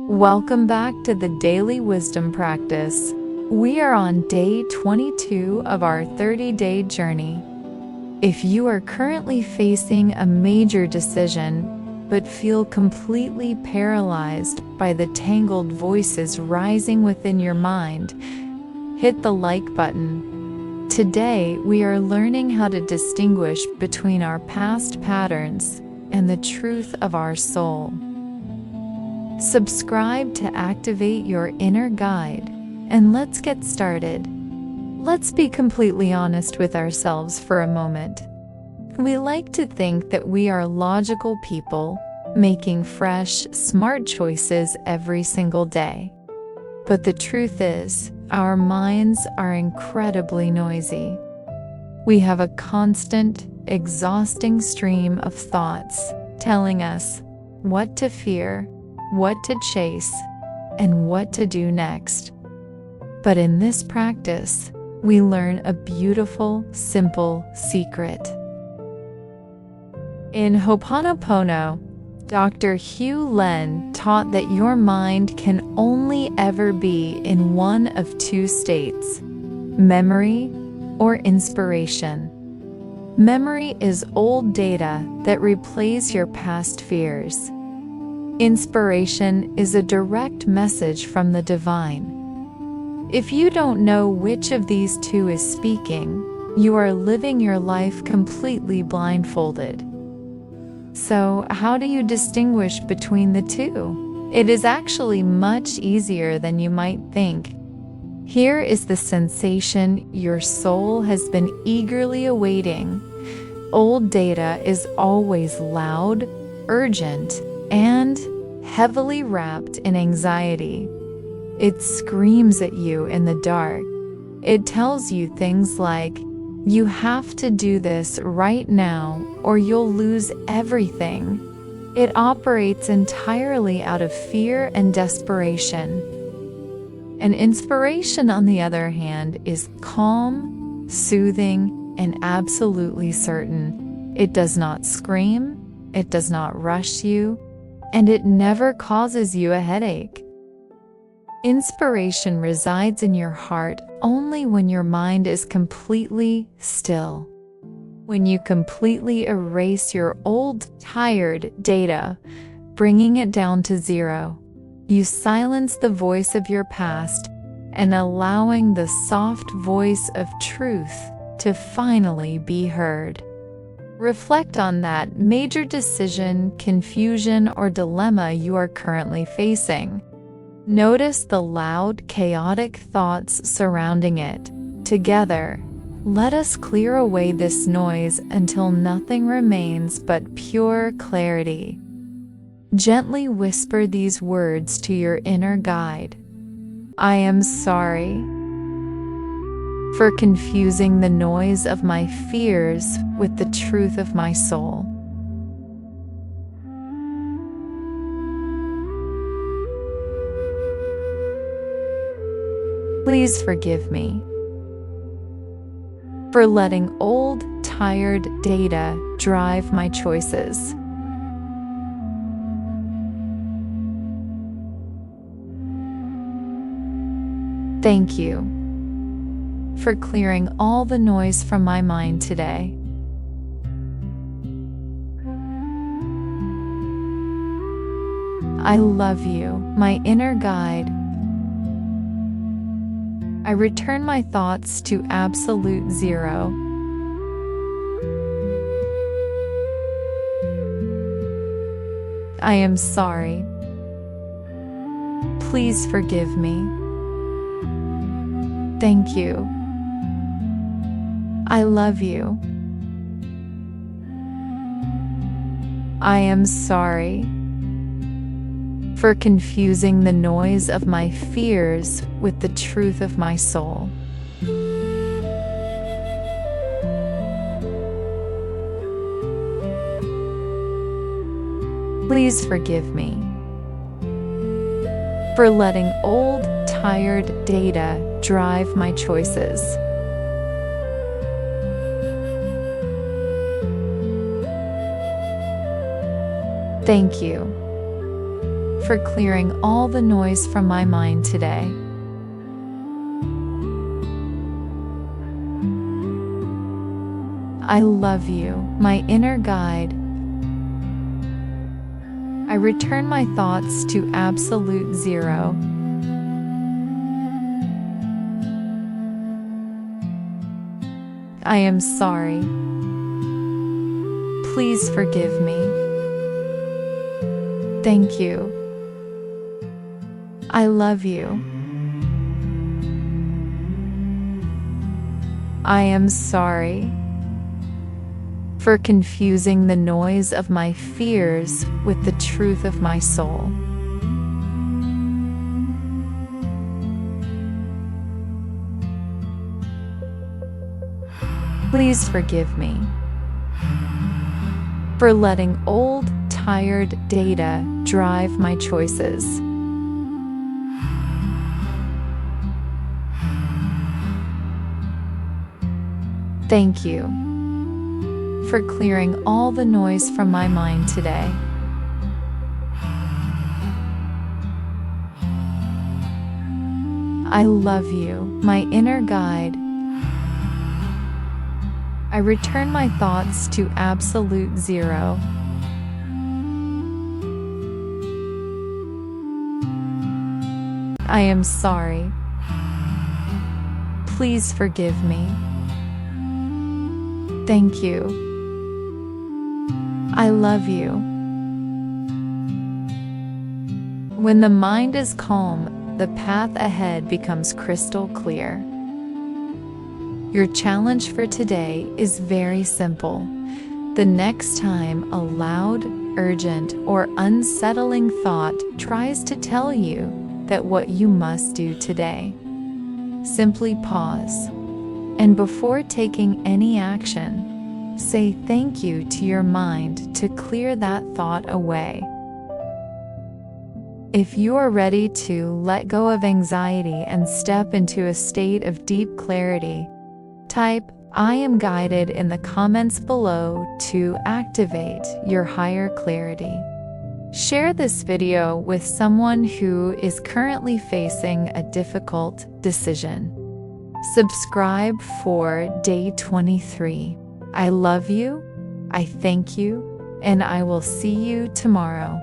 Welcome back to the Daily Wisdom Practice. We are on day 22 of our 30-day journey. If you are currently facing a major decision, but feel completely paralyzed by the tangled voices rising within your mind, hit the like button. Today, we are learning how to distinguish between our past patterns and the truth of our soul. Subscribe to activate your inner guide, and let's get started. Let's be completely honest with ourselves for a moment. We like to think that we are logical people, making fresh, smart choices every single day. But the truth is, our minds are incredibly noisy. We have a constant, exhausting stream of thoughts telling us what to fear, what to chase, and what to do next. But in this practice, we learn a beautiful, simple secret. In Ho'oponopono, Dr. Hew Len taught that your mind can only ever be in one of two states: memory or inspiration. Memory is old data that replays your past fears. Inspiration is a direct message from the divine. If you don't know which of these two is speaking, you are living your life completely blindfolded. So, how do you distinguish between the two? It is actually much easier than you might think. Here is the sensation your soul has been eagerly awaiting. Old data is always loud, urgent, and heavily wrapped in anxiety. It screams at you in the dark. It tells you things like, "You have to do this right now or you'll lose everything." It operates entirely out of fear and desperation. And inspiration, on the other hand, is calm, soothing, and absolutely certain. It does not scream, it does not rush you, and it never causes you a headache. Inspiration resides in your heart only when your mind is completely still. When you completely erase your old, tired data, bringing it down to zero, you silence the voice of your past and allowing the soft voice of truth to finally be heard. Reflect on that major decision, confusion, or dilemma you are currently facing. Notice the loud, chaotic thoughts surrounding it. Together, let us clear away this noise until nothing remains but pure clarity. Gently whisper these words to your inner guide. I am sorry for confusing the noise of my fears with the truth of my soul. Please forgive me for letting old, tired data drive my choices. Thank you for clearing all the noise from my mind today. I love you, my inner guide. I return my thoughts to absolute zero. I am sorry. Please forgive me. Thank you. I love you. I am sorry for confusing the noise of my fears with the truth of my soul. Please forgive me for letting old, tired data drive my choices. Thank you for clearing all the noise from my mind today. I love you, my inner guide. I return my thoughts to absolute zero. I am sorry. Please forgive me. Thank you. I love you. I am sorry for confusing the noise of my fears with the truth of my soul. Please forgive me for letting old, tired data drive my choices. Thank you for clearing all the noise from my mind today. I love you, my inner guide. I return my thoughts to absolute zero. I am sorry. Please forgive me. Thank you. I love you. When the mind is calm, the path ahead becomes crystal clear. Your challenge for today is very simple. The next time a loud, urgent, or unsettling thought tries to tell you that what you must do today, simply pause, and before taking any action, say thank you to your mind to clear that thought away. If you are ready to let go of anxiety and step into a state of deep clarity, type "I am guided" in the comments below to activate your higher clarity. Share this video with someone who is currently facing a difficult decision. Subscribe for day 23. I love you, I thank you, and I will see you tomorrow.